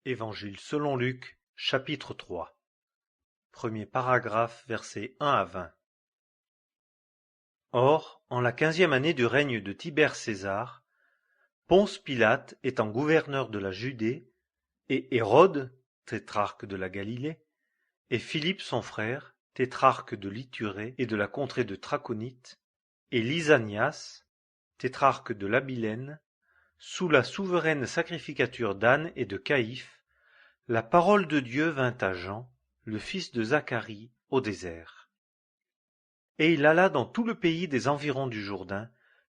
Évangile selon Luc, chapitre 3. Premier paragraphe, versets 1 à 20. Or, en la 15e année du règne de Tibère César, Ponce Pilate étant gouverneur de la Judée, et Hérode, tétrarque de la Galilée, et Philippe son frère, tétrarque de l'Ithurée et de la contrée de Traconite, et Lysanias, tétrarque de l'Abilène, sous la souveraine sacrificature d'Anne et de Caïphe, la parole de Dieu vint à Jean, le fils de Zacharie, au désert. Et il alla dans tout le pays des environs du Jourdain,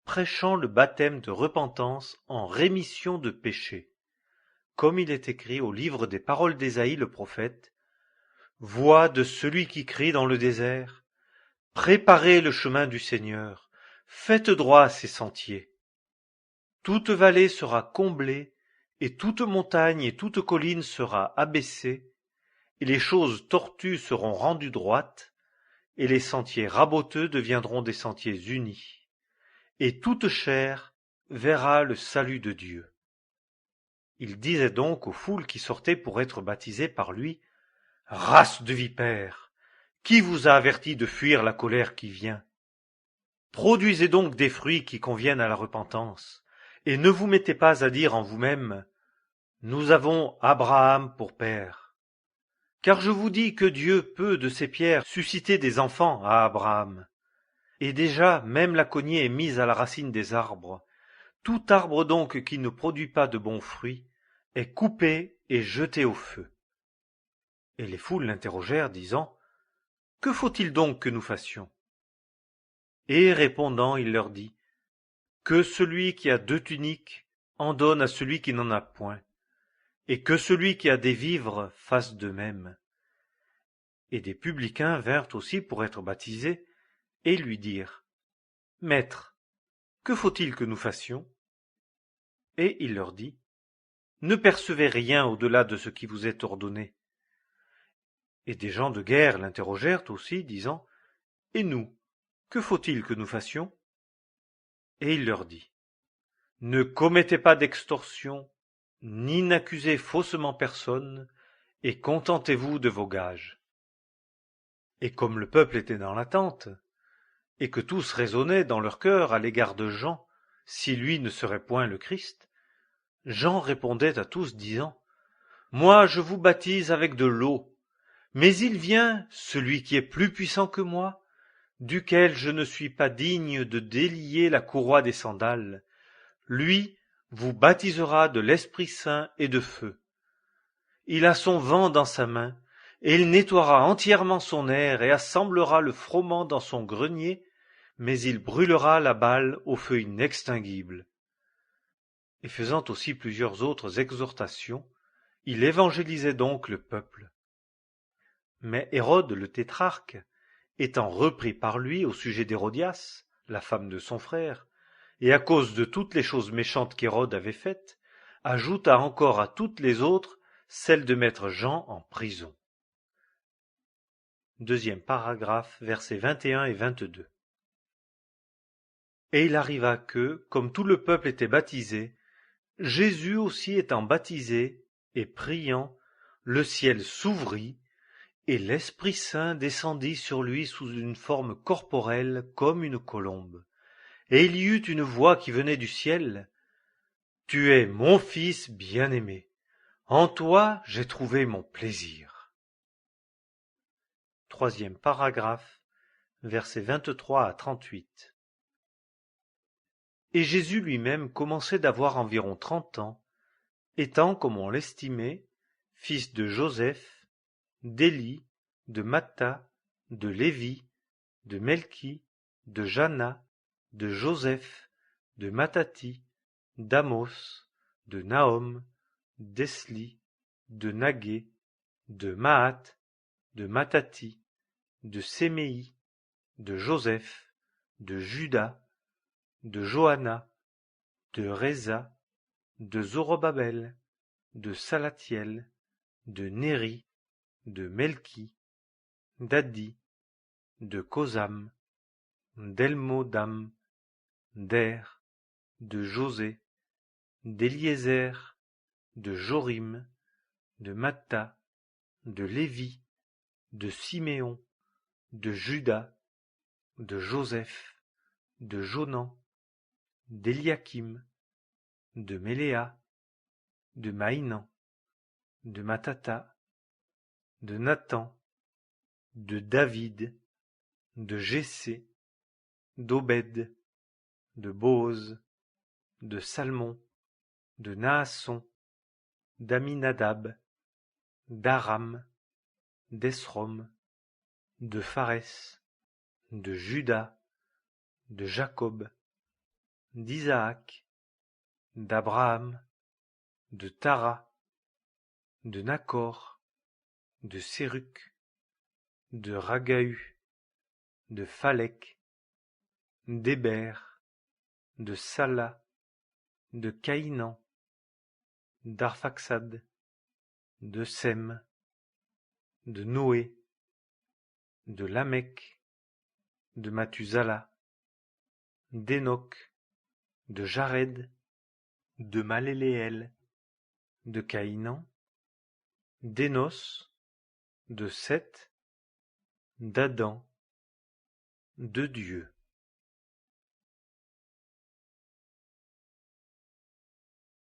prêchant le baptême de repentance en rémission de péchés, comme il est écrit au livre des paroles d'Ésaïe le prophète, « Voix de celui qui crie dans le désert, préparez le chemin du Seigneur, faites droit ses sentiers. Toute vallée sera comblée, et toute montagne et toute colline sera abaissée, et les choses tortues seront rendues droites, et les sentiers raboteux deviendront des sentiers unis, et toute chair verra le salut de Dieu. » Il disait donc aux foules qui sortaient pour être baptisées par lui, « Race de vipères, qui vous a averti de fuir la colère qui vient? Produisez donc des fruits qui conviennent à la repentance, et ne vous mettez pas à dire en vous-même, « Nous avons Abraham pour père. » Car je vous dis que Dieu peut de ces pierres susciter des enfants à Abraham. Et déjà même la cognée est mise à la racine des arbres. Tout arbre donc qui ne produit pas de bons fruits est coupé et jeté au feu. Et les foules l'interrogèrent, disant, « Que faut-il donc que nous fassions? » Et répondant, il leur dit, « Que celui qui a 2 tuniques en donne à celui qui n'en a point, et que celui qui a des vivres fasse de même. » Et des publicains vinrent aussi pour être baptisés, et lui dirent, « Maître, que faut-il que nous fassions? » Et il leur dit, « Ne percevez rien au-delà de ce qui vous est ordonné. » Et des gens de guerre l'interrogèrent aussi, disant, « Et nous, que faut-il que nous fassions? » Et il leur dit, « Ne commettez pas d'extorsion, ni n'accusez faussement personne, et contentez-vous de vos gages. » Et comme le peuple était dans l'attente, et que tous raisonnaient dans leur cœur à l'égard de Jean, si lui ne serait point le Christ, Jean répondait à tous, disant, « Moi je vous baptise avec de l'eau, mais il vient celui qui est plus puissant que moi, duquel je ne suis pas digne de délier la courroie des sandales. Lui vous baptisera de l'Esprit Saint et de feu. Il a son vent dans sa main, et il nettoiera entièrement son aire et assemblera le froment dans son grenier, mais il brûlera la balle au feu inextinguible. » Et faisant aussi plusieurs autres exhortations, il évangélisait donc le peuple. Mais Hérode le tétrarque, étant repris par lui au sujet d'Hérodias, la femme de son frère, et à cause de toutes les choses méchantes qu'Hérode avait faites, ajouta encore à toutes les autres celle de mettre Jean en prison. Deuxième paragraphe, versets 21 et 22. Et il arriva que, comme tout le peuple était baptisé, Jésus aussi étant baptisé et priant, le ciel s'ouvrit, et l'Esprit Saint descendit sur lui sous une forme corporelle comme une colombe. Et il y eut une voix qui venait du ciel, « Tu es mon Fils bien-aimé, en toi j'ai trouvé mon plaisir. » Troisième paragraphe, versets 23 à 38. Et Jésus lui-même commençait d'avoir environ 30 ans, étant, comme on l'estimait, fils de Joseph, d'Élie, de Mattha, de Lévi, de Melchi, de Janna, de Joseph, de Mattati, d'Amos, de Nahom, d'Esli, de Nagué, de Mahat, de Mattati, de Séméi, de Joseph, de Juda, de Johanna, de Réza, de Zorobabel, de Salatiel, de Néri, de Melchi, d'Addi, de Kosam, d'Elmodam, d'Er, de José, d'Éliézer, de Jorim, de Mattha, de Lévi, de Siméon, de Juda, de Joseph, de Jonan, d'Éliakim, de Méléa, de Maïnan, de Mattatha, de Nathan, de David, de Jessé, d'Obed, de Boz, de Salmon, de Naasson, d'Aminadab, d'Aram, d'Esrom, de Pharès, de Juda, de Jacob, d'Isaac, d'Abraham, de Tara, de Nacor, de Séruc, de Ragahu, de Phalec, d'Héber, de Sala, de Caïnan, d'Arphaxad, de Sem, de Noé, de Lamech, de Mathusala, d'Enoch, de Jared, de Maléléel, de Caïnan, d'Énos, de Seth, d'Adam, de Dieu.